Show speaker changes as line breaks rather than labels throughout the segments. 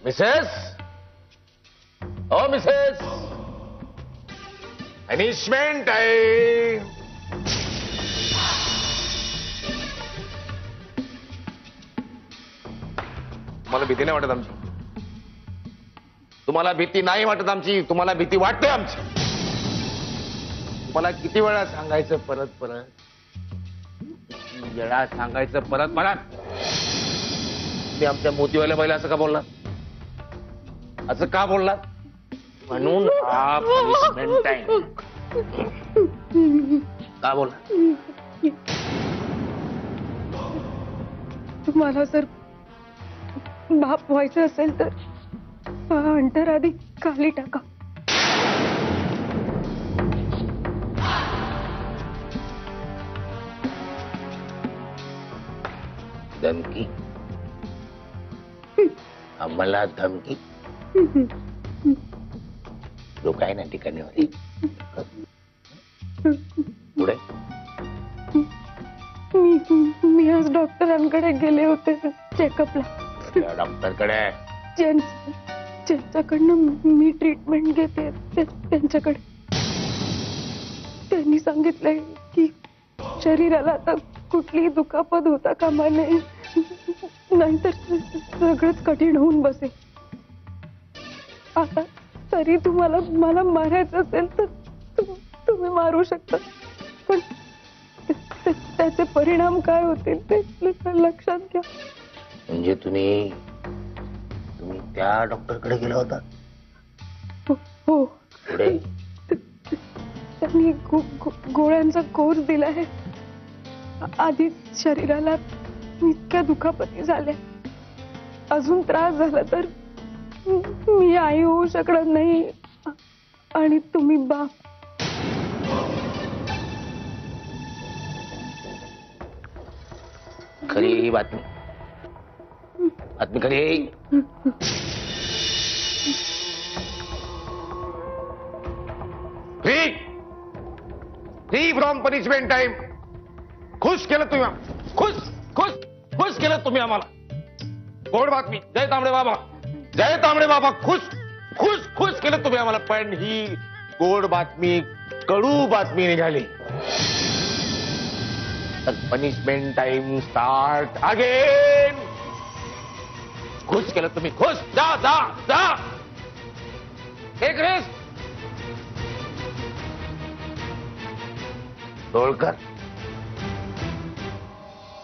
Mrs, ओ Mrs, punishment आहे. तुम्हाला भीती नाही वाटत आमची? तुम्हाला भीती नाही वाटत आमची? तुम्हाला भीती वाटते आमची? तुम्हाला किती वेळा सांगायचं परत परत? किती वेळा सांगायचं परत परत? तुम्ही आमच्या मोतीवाल्या बाईला असं का बोललात? असं का बोललात? म्हणून हा पनिशमेंट आहे. का बोलला?
तुम्हाला जर बाप व्हायचं असेल तर अंतर आधी खाली टाका.
धमकी? आम्हाला धमकी? लोक आहे ना ठिकाणी होते पुढे.
मी आज डॉक्टरांकडे गेले होते चेकअपला.
डॉक्टरकडे?
ज्यांच्याकडनं मी ट्रीटमेंट घेते त्यांच्याकडे. त्यांनी सांगितलंय की शरीराला आता कुठलीही दुखापत होता कामा नये, नाहीतर सगळंच कठीण होऊन बसेल. आता तरी तुम्हाला मला मारायचं असेल तर तुम्ही मारू शकता, पण त्याचे परिणाम काय होतील ते लक्षात घ्या.
म्हणजे तुम्ही त्या डॉक्टरकडे गेला होता?
हो.
पुढे?
त्यांनी गोळ्यांचा कोर्स दिला आहे. आधी शरीराला इतक्या दुखापती झाल्या, अजून त्रास झाला तर मी आई होऊ शकणार नाही आणि तुम्ही बाप.
खरी ही बातमी? बातमी खरी आहे? Free free from punishment time. खुश केलं तुम्ही, खुश केलं तुम्ही आम्हाला. गोड बातमी. जय तांबडे बाबा, जय तांबडे बाबा. खुश केलं तुम्ही आम्हाला. पण ही गोड बातमी कडू बातमी निघाली. Punishment time start again. खुश केलं तुम्ही. खुश. जा जा जा. एक रेस. मुधोळकर,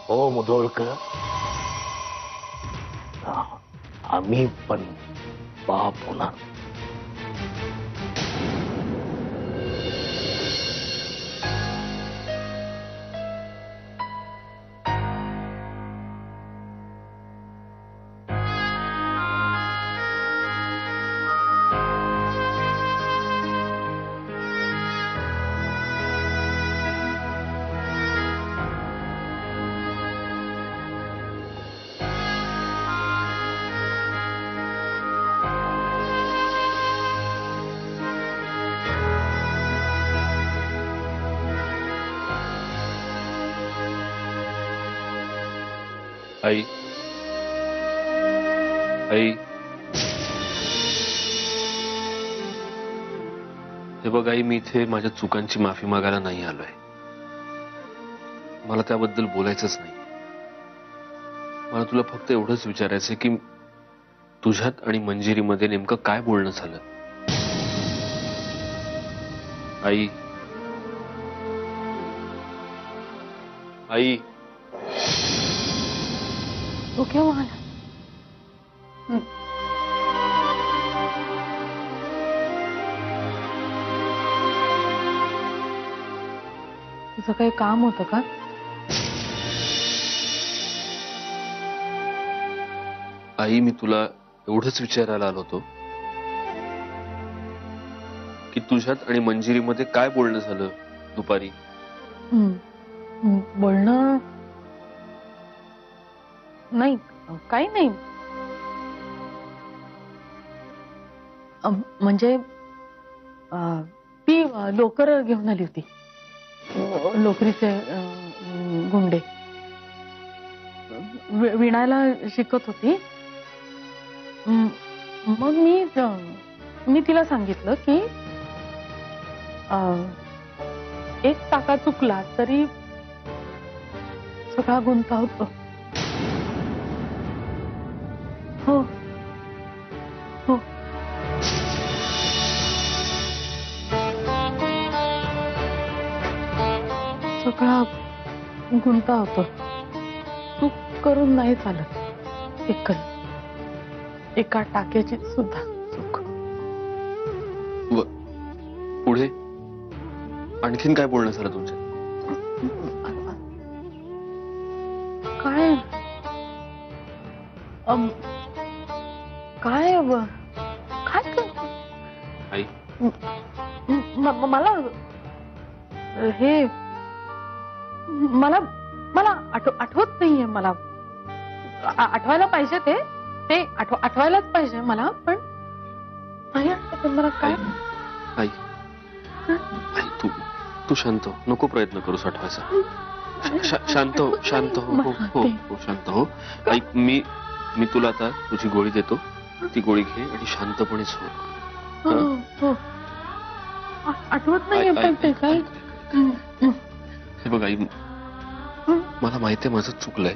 ओ मुधोळकर, आम्ही पण बाप होणार.
आई, आई, हे बघ आई, मी इथे माझ्या चुकांची माफी मागायला नाही आलोय. मला त्याबद्दल बोलायचंच नाही. मला तुला फक्त एवढंच विचारायचंय की तुझ्यात आणि मंजिरीमध्ये नेमकं काय बोलणं झालं. आई, आई,
तो क्यों आला? तुझं काही काम होतं का?
आई, मी तुला एवढंच विचारायला आलो होतो की तुझ्यात आणि मंजिरीमध्ये काय बोलणं झालं दुपारी.
बोलणं नाही, काही नाही. म्हणजे ती लोकर घेऊन आली होती, लोकरीचे गुंडे. विणायला शिकत होती. मग मी तिला सांगितलं की एक टाका चुकला तरी सगळा गुंता होतो. हो हो सगळा गुंता होतो. चूक करून नाही चालत. एका टाक्याची सुद्धा चूक.
पुढे आणखीन काय बोलणं झालं तुमचं?
काय काय काय
आई
मला हे मला मला आठवत नाहीये. मला आठवायला पाहिजे ते आठवायलाच पाहिजे मला, पण नाही आठवत मला. काय
आई आई तू शांत हो. नको प्रयत्न करूस आठवायचा. शांत हो शांत हो. हो हो हो शांत हो. आई मी तुला आता तुझी गोळी देतो. ती गोळी घे आणि शांतपणे झोप.
आठवत नाहीये पण ते काय.
हे बघ आई, मला माहितीये माझं चुकलंय,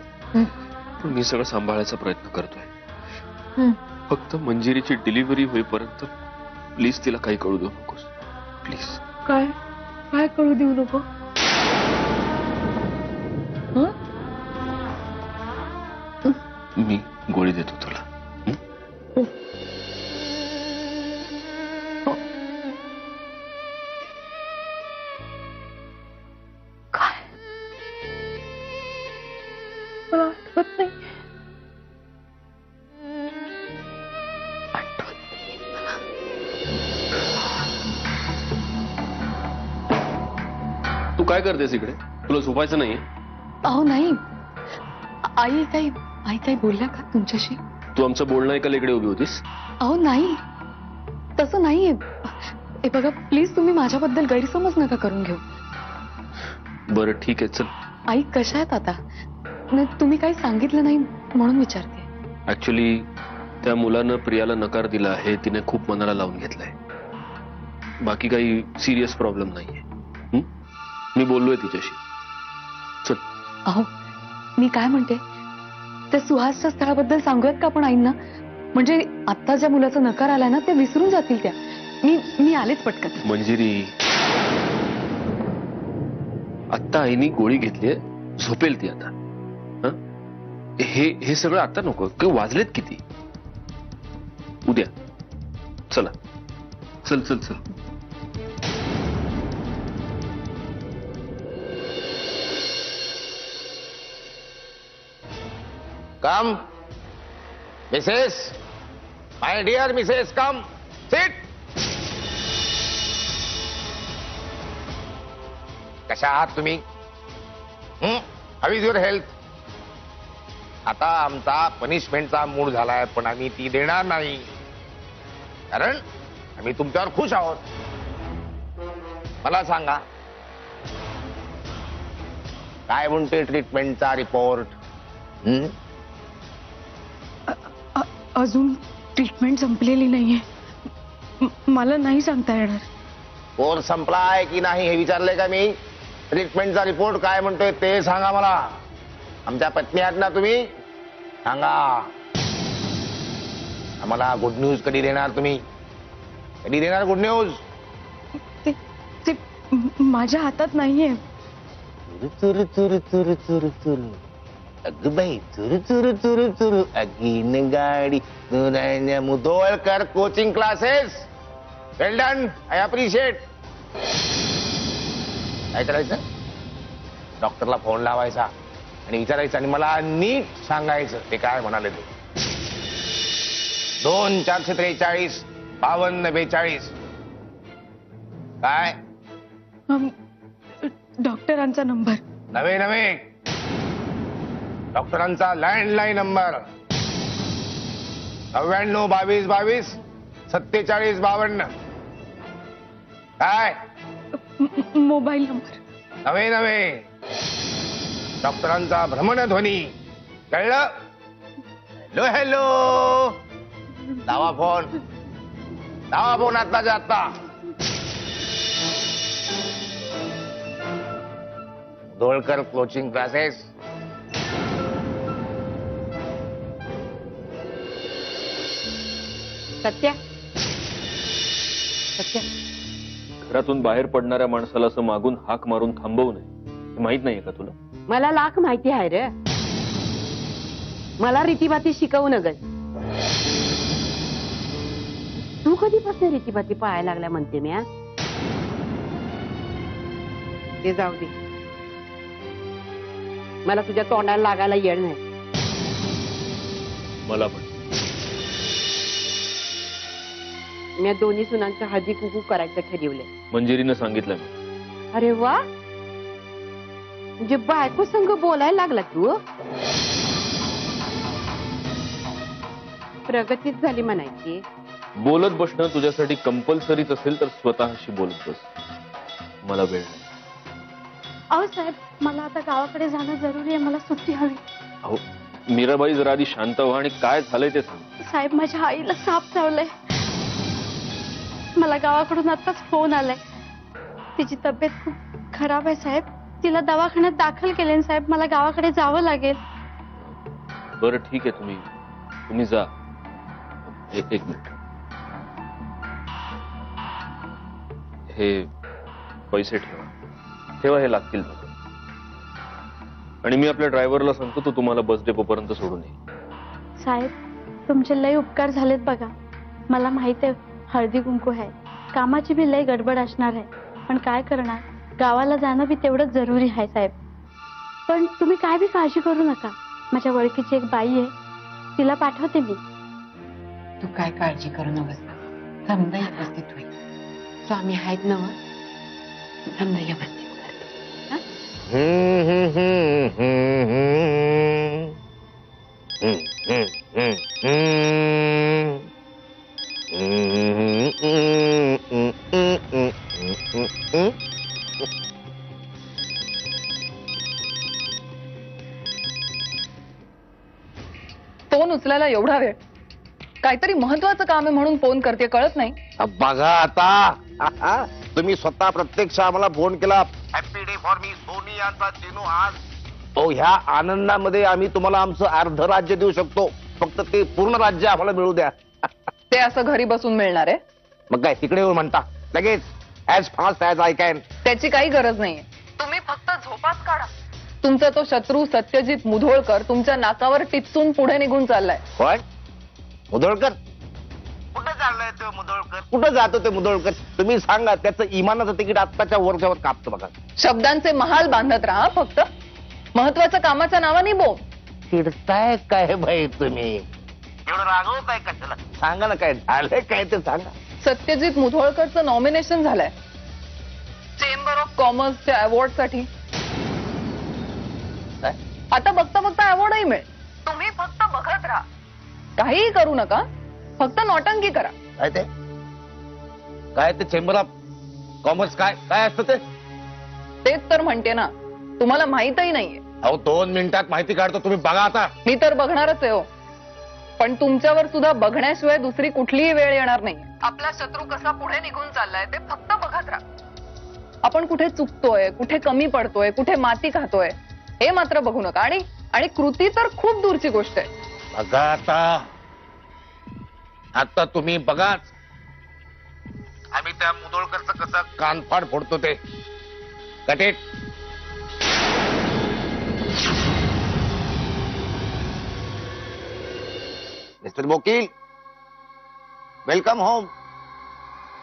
पण मी सगळं सांभाळायचा प्रयत्न करतोय. फक्त मंजिरीची डिलिव्हरी होईपर्यंत प्लीज तिला काही कळू देऊ नकोस. प्लीज.
काय काय कळू देऊ नको.
मी गोळी देतो तुला.
काय मला आठवत नाही.
तू काय करतेस इकडे? तुला झोपायचं नाहीये?
अहो नाही, आई काही बोलल्या का तुमच्याशी?
तू आमचं बोलणं ऐकायला इकडे उभी होतीस?
अहो नाही, तसं नाहीये. हे बघा प्लीज, तुम्ही माझ्याबद्दल गैरसमज नका करून घेऊ.
बरं ठीक आहे चल.
आई कशा आहेत आता? तुम्ही काही सांगितलं नाही म्हणून विचारते.
ऍक्च्युली त्या मुलानं प्रियाला नकार दिला आहे. तिने खूप मनाला लावून घेतलंय. बाकी काही सिरियस प्रॉब्लेम नाहीये. मी बोललोय तिच्याशी. चल.
अहो मी काय म्हणते, त्या सुहासच्या स्थळाबद्दल सांगूयात का आपण आईंना? म्हणजे आता ज्या मुलाचा नकार आलाय ना, ते विसरून जातील त्या. मी आलेच पटकन.
मंजिरी, आत्ता आईनी गोळी घेतलीये, झोपेल ती आता. हे सगळं आता नको. वाजलेत किती? उद्या. चला चल चल चल.
कम मिसेस, माय डियर मिसेस, कम सिट. कशा आहात तुम्ही? How is your health? आता आमचा पनिशमेंटचा मूड झालाय, पण आम्ही ती देणार नाही, कारण आम्ही तुमच्यावर खुश आहोत. मला सांगा, काय म्हणतोय ट्रीटमेंटचा रिपोर्ट?
अजून ट्रीटमेंट संपलेली नाहीये. मला नाही सांगता येणार.
कोर्स संपलाय की नाही हे विचारलंय का मी? ट्रीटमेंटचा रिपोर्ट काय म्हणतोय ते सांगा मला. आमच्या पत्नी आहात ना तुम्ही, सांगा आम्हाला. गुड न्यूज कधी देणार तुम्ही? कधी देणार गुड न्यूज?
ते माझ्या हातात नाहीये.
चुरू चुरू चुरू चुरू चुरू, अगं बाई चुरू चुरू चुरू चुरू, अगीन गाडी Mudholkar coaching classes. Well done, I appreciate. काय करायचं? डॉक्टरला फोन लावायचा आणि विचारायचं आणि मला नीट सांगायचं ते काय म्हणाले ते. 2-443 5242. काय?
डॉक्टरांचा नंबर.
नवे डॉक्टरांचा लँडलाईन नंबर 99 22 22 47 52. काय?
Mobile number.
नवे डॉक्टरांचा भ्रमणध्वनी. कळलं? Hello hello. लावा फोन आत्ताच्या आत्ता. धोळकर कोचिंग क्लासेस.
सत्या सत्या
घरातून बाहेर पडणाऱ्या माणसाला असं मागून हाक मारून थांबवू नये हे माहित नाहीये का तुला?
मला लाख माहिती आहे रे. मला रीतीभाती शिकवू नगस. तू कधीपासून रीतीभाती पाहायला लागल्या म्हणते मी. ते जाऊ दे. मला तुझ्या तोंडाला लागायला येड नाही.
मला पण.
मी दोन्ही सुनांच्या हळदी कुकू करायचं ठरवलंय.
मंजिरीनं सांगितलं मी.
अरे वा, म्हणजे बायको संग बोलायला लागला तू. प्रगतीच झाली म्हणायची.
बोलत बसणं तुझ्यासाठी कंपल्सरीच असेल तर स्वतःशी बोलत बस. मला वेळ नाही.
अहो साहेब, मला आता गावाकडे जाणं जरुरी आहे. मला सुट्टी हवी.
अहो मीराबाई, जरा आधी शांत व्हा आणि काय झालंय ते सांग.
साहेब, माझ्या आईला साप चावलाय. मला गावाकडून आताच फोन आलाय. तिची तब्येत खूप खराब आहे साहेब. तिला दवाखान्यात दाखल केले साहेब. मला गावाकडे जावं लागेल.
बरं ठीक आहे, तुम्ही जा. एक मिनिट. हे पैसे ठेवा, हे लागतील मला. आणि मी आपल्या ड्रायव्हरला सांगतो तो तुम्हाला बस डेपोपर्यंत सोडून येईल.
साहेब, तुमचे लय उपकार झालेत बघा. मला माहित आहे हळदी कुंकू आहे, कामाची बी लय गडबड असणार आहे, पण काय करणार, गावाला जाणं बी तेवढंच जरुरी आहे साहेब. पण तुम्ही काय बी काळजी करू नका. माझ्या ओळखीची एक बाई आहे, तिला पाठवते मी.
तू काय काळजी करू नकोस. समजा व्यवस्थित होईल. स्वामी आहेत ना. समजा व्यवस्थित
फोन उचलायला एवढा वेळ? काहीतरी महत्वाचं काम आहे म्हणून फोन करते, कळत नाही?
बघा आता, तुम्ही स्वतः प्रत्यक्ष आम्हाला फोन केला. हॅपी डे फॉर मी सोनियाचा चिनू आज. ओ, ह्या आनंदामध्ये आम्ही तुम्हाला आमचं अर्ध राज्य देऊ शकतो. फक्त ते पूर्ण राज्य आम्हाला मिळू द्या.
ते असं घरी बसून मिळणार आहे?
मग काय तिकडे येऊन म्हणता लगेच, as fast as I can.
त्याची काही गरज नाहीये. तुम्ही फक्त झोपाच काढा. तुमचा तो शत्रू सत्यजित मुधोळकर तुमच्या नाकावर टिचून पुढे निघून चाललाय.
पण मुधोळकर कुठं चाललंय? ते मुधोळकर कुठं जातो? ते मुधोळकर तुम्ही सांगा. त्याचं इमानाचं तिकीट आत्ताच्या वरच्यावर कापतो बघा.
शब्दांचे महाल बांधत राहा. फक्त महत्वाच्या कामाच्या नावाने बोल.
चिडताय काय बाई तुम्ही? एवढं रागवताय कशाला? सांगा ना, काय झालंय काय ते सांगा.
सत्यजित मुधोळकरचं नॉमिनेशन झालंय चेंबर ऑफ कॉमर्सच्या अवॉर्ड साठी. आता बघता बघता अवॉर्डही मिळेल. तुम्ही फक्त बघत राहा. काहीही करू नका, फक्त नौटंकी करा.
काय ते चेंबर ऑफ कॉमर्स काय काय असतं ते?
तेच तर म्हणते ना, तुम्हाला माहितही नाहीये.
अहो 2 मिनिटात माहिती काढतो, तुम्ही बघा आता.
मी तर बघणारच आहे हो, पण तुमच्यावर सुद्धा बघण्याशिवाय दुसरी कुठलीही वेळ येणार नाही. आपला शत्रू कसा पुढे निघून चाललाय ते फक्त बघत राहा. आपण कुठे चुकतोय, कुठे कमी पडतोय, कुठे माती खातोय हे मात्र बघू नका. आणि कृती तर खूप दूरची गोष्ट आहे.
बघा आता तुम्ही बघाच. आम्ही त्या मुधोळकरचं कसं कानफाड फोडतो ते. कटेट मिस्टर वकील, वेलकम होम.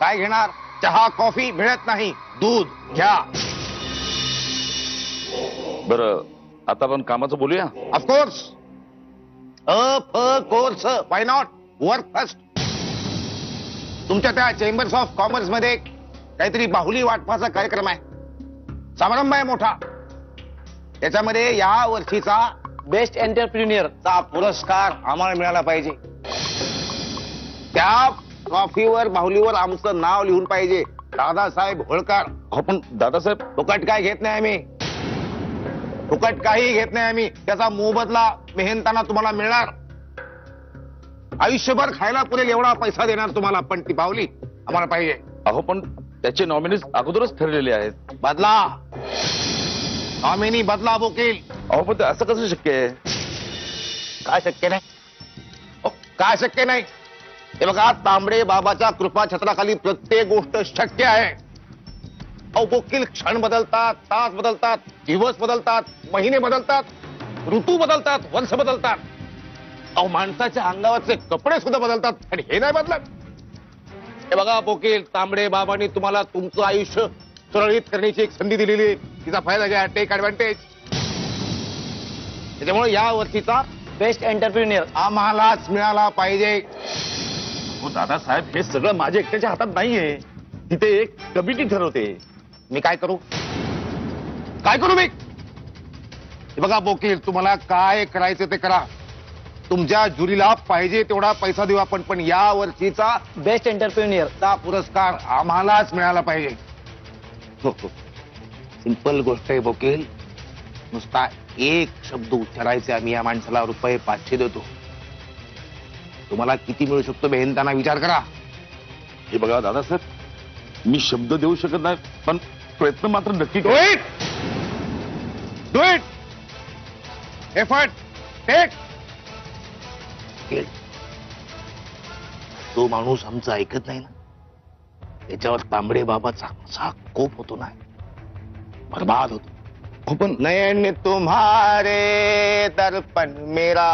काय घेणार? चहा कॉफी मिळत नाही, दूध घ्या.
बरं, आता आपण कामाचं बोलूया.
Of course. Course why not. Work first. तुमच्या त्या चेंबर्स ऑफ कॉमर्स मध्ये काहीतरी बाहुली वाटपाचा कार्यक्रम आहे. समारंभ आहे मोठा. त्याच्यामध्ये या वर्षीचा बेस्ट एंटरप्रिन्युअरचा पुरस्कार आम्हाला मिळाला पाहिजे. त्या ट्रॉफीवर, बाहुलीवर आमचं नाव लिहून पाहिजे, दादासाहेब होळकर.
पण दादासाहेब,
फुकट काय घेत नाही आम्ही. फुकट काही घेत नाही आम्ही. त्याचा मोबदला मेहनताना तुम्हाला मिळणार. आयुष्यभर खायला पुरेल एवढा पैसा देणार तुम्हाला, पण ती बावली आम्हाला पाहिजे.
अहो पण त्याचे नॉमिनीज अगोदरच ठरलेले आहेत.
बदला नॉमिनी बदला वकील.
अहो पण ते असं कसं शक्य आहे?
काय शक्य नाही? काय शक्य नाही? हे बघा, तांबडे बाबाच्या कृपा छत्राखाली प्रत्येक गोष्ट शक्य आहे. अहो वकील क्षण बदलतात, तास बदलतात, दिवस बदलतात, महिने बदलतात, ऋतू बदलतात, वर्ष बदलतात. अहो माणसाच्या अंगावरचे कपडे सुद्धा बदलतात आणि हे नाही बदलत. हे बघा वकील, तांबडे बाबांनी तुम्हाला तुमचं आयुष्य सुरळीत करण्याची एक संधी दिलेली आहे. तिचा फायदा घ्या, टेक ऍडव्हान्टेज. त्याच्यामुळे या वर्षीचा बेस्ट एंटरप्रिन्युअर आम्हालाच मिळाला पाहिजे.
हो दादासाहेब, हे सगळं माझ्या एकट्याच्या हातात नाहीये. तिथे एक कमिटी ठरवते.
मी काय करू? काय करू मी? हे बघा वकील, तुम्हाला काय करायचं ते करा. तुमच्या जुरीला पाहिजे तेवढा पैसा देऊ आपण, पण या वर्षीचा बेस्ट एंटरप्रिन्युअरचा पुरस्कार आम्हालाच मिळाला पाहिजे. सिंपल गोष्ट आहे वकील. नुसता एक शब्द उच्चारायचे, आम्ही या माणसाला रुपये 500 देतो. तुम्हाला किती मिळू शकतो बेहनताना विचार करा.
हे बघा दादासाहेब, मी शब्द देऊ शकत नाही, पण प्रयत्न मात्र नक्की
डू
करेन.
It, do it, effort take. तो माणूस आमचं ऐकत नाही ना, त्याच्यावर तांबडे बाबाचा असा कोप होतो ना, बर्बाद होतो. पण नयन तुम्हारे दर्पण मेरा,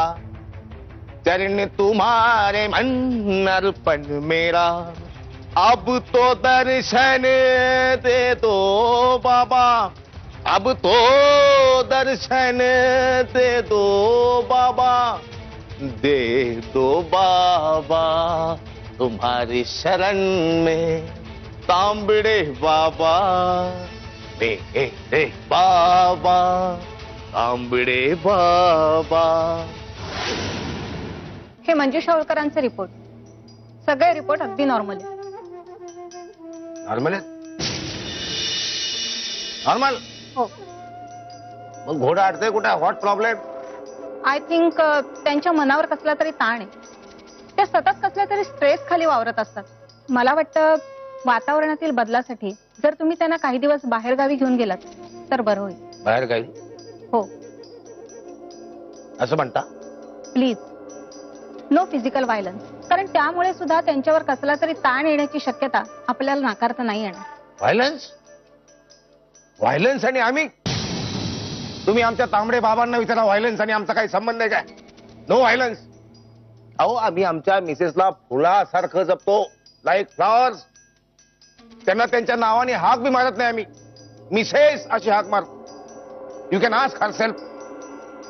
चरण तुम्हारे मन अर्पण मेरा, अब तो दर्शन दे दो बाबा, अब तो दर्शन दे दो बाबा, दे दो बाबा तुम्हारी शरण में तांबड़े बाबा, दे बाबा तांबड़े बाबा.
हे मंजुष होळकरांचे रिपोर्ट, सगळे रिपोर्ट अगदी नॉर्मल आहे.
नॉर्मल आहे? नॉर्मल?
हो,
मग घोडा अडतोय कुठे? What problem?
आय थिंक त्यांच्या मनावर कसला तरी ताण आहे. ते सतत कसल्या तरी स्ट्रेस खाली वावरत असतात. मला वाटतं वातावरणातील बदलासाठी जर तुम्ही त्यांना काही दिवस बाहेर गावी घेऊन गेलात तर बरं होईल.
बाहेर काही
हो,
असं म्हणता?
प्लीज, नो फिजिकल व्हायलन्स, कारण त्यामुळे सुद्धा त्यांच्यावर कसला तरी ताण येण्याची शक्यता आपल्याला नाकारता नाही येणार.
व्हायलन्स? व्हायलन्स आणि आम्ही? तुम्ही आमच्या तांबडे बाबांना विचारा, व्हायलन्स आणि आमचा काही संबंध आहे काय? No violence. अहो आम्ही आमच्या मिसेसला फुलासारखं जपतो, लाईक फ्लॉवर्स. त्यांना त्यांच्या नावाने हाक बी मारत नाही आम्ही. मिसेस अशी हाक मार. You can ask her self.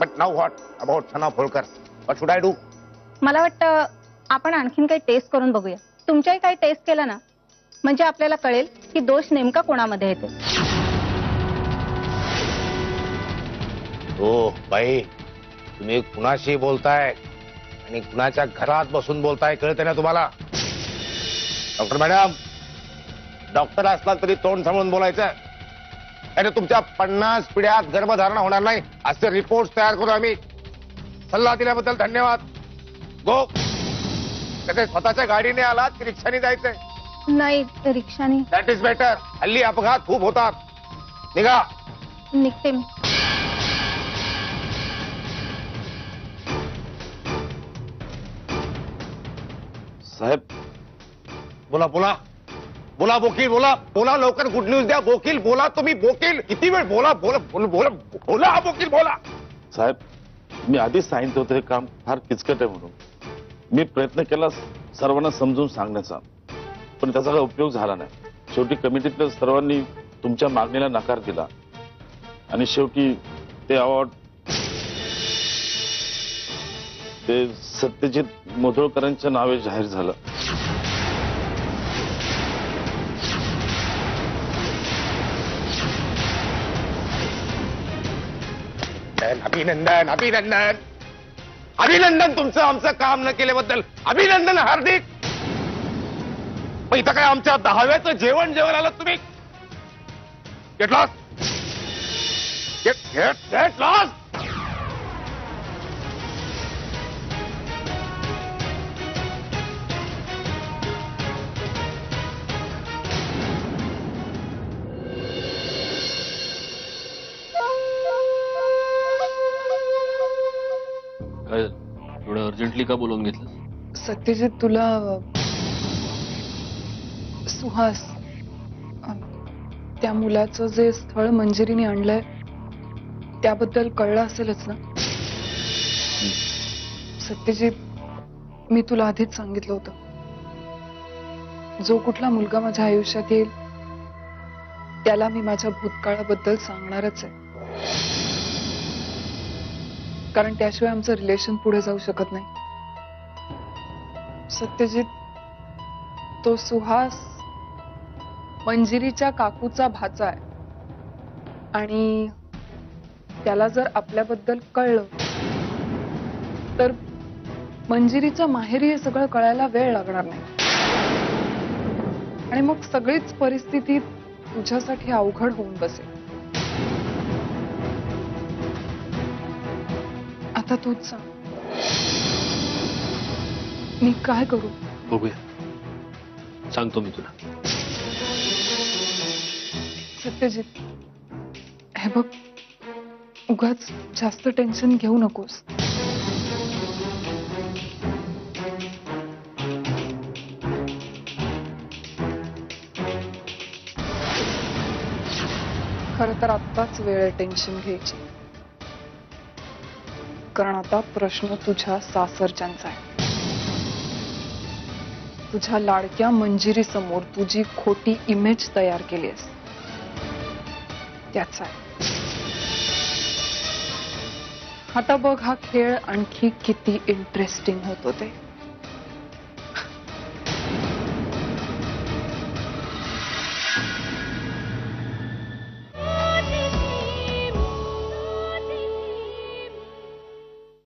But now what about Sana Holkar? What should I do?
मला वाटतं आपण आणखीन काही टेस्ट करून बघूया. तुमच्याही काही टेस्ट केलं ना, म्हणजे आपल्याला कळेल की दोष नेमका कोणामध्ये येतो.
हो बाई, तुम्ही कुणाशी बोलताय आणि कुणाच्या घरात बसून बोलताय कळते ना तुम्हाला? डॉक्टर मॅडम, डॉक्टर असला तरी तोंड सांभाळून बोलायचं. अरे तुमच्या 50 पिढ्यात गर्भधारणा होणार नाही असे रिपोर्ट तयार करू आम्ही. सल्ला दिल्याबद्दल धन्यवाद. गो. कसे स्वतःच्या गाडीने आलात की रिक्षाने जायचंय?
नाही, रिक्षाने.
That is better. हल्ली अपघात खूप होतात. निघा.
निघते मी.
साहेब,
बोला बोला बोला वकील, बोला बोला लवकर, गुड न्यूज द्या वकील. बोला तुम्ही वकील, किती वेळ बोला बोला बोला बोला बोला वकील बोला.
साहेब, मी आधीच सांगितलं होतं हे काम फार किचकट आहे म्हणून. मी प्रयत्न केला सर्वांना समजून सांगण्याचा, पण त्याचा काही उपयोग झाला नाही. शेवटी कमिटीतल्या सर्वांनी तुमच्या मागणीला नकार दिला आणि शेवटी ते अवॉर्ड ते सत्यजित मोधोळकरांच्या नावे जाहीर झालं.
अभिनंदन अभिनंदन अभिनंदन तुमचं आमचं काम न केल्याबद्दल. अभिनंदन हार्दिक. पण इथं काय आमच्या 10व्याचं जेवण जेवण आलं तुम्ही? Get lost. Get lost.
Urgently का बोलवून घेतलं?
सत्यजित, तुला सुहास त्या मुलाचं जे स्थळ मंजिरीने आणलंय त्याबद्दल कळलं असेलच ना? सत्यजित, मी तुला आधीच सांगितलं होतं, जो कुठला मुलगा माझ्या आयुष्यात येईल त्याला मी माझ्या भूतकाळाबद्दल सांगणारच आहे, कारण त्याशिवाय आमचं रिलेशन पुढे जाऊ शकत नाही. सत्यजित, तो सुहास मंजिरीच्या काकूचा भाचा आहे आणि त्याला जर आपल्याबद्दल कळलं तर मंजिरीच्या माहेरी हे सगळं कळायला वेळ लागणार नाही आणि मग सगळीच परिस्थिती तुझ्यासाठी अवघड होऊन बसेल. आता तूच सांग, मी काय करू?
बघूया, सांगतो मी तुला.
सत्यजित, हे बघ, उगाच जास्त टेन्शन घेऊ नकोस. खरं तर आत्ताच वेळ आहे टेन्शन घ्यायची, कारण आता प्रश्न तुझ्या सासरच्यांचा आहे. तुझ्या लाडक्या मंजिरी समोर तुझी खोटी इमेज तयार केली आहेस त्याचा आहे. आता बघ हा खेळ आणखी किती इंटरेस्टिंग होतो ते.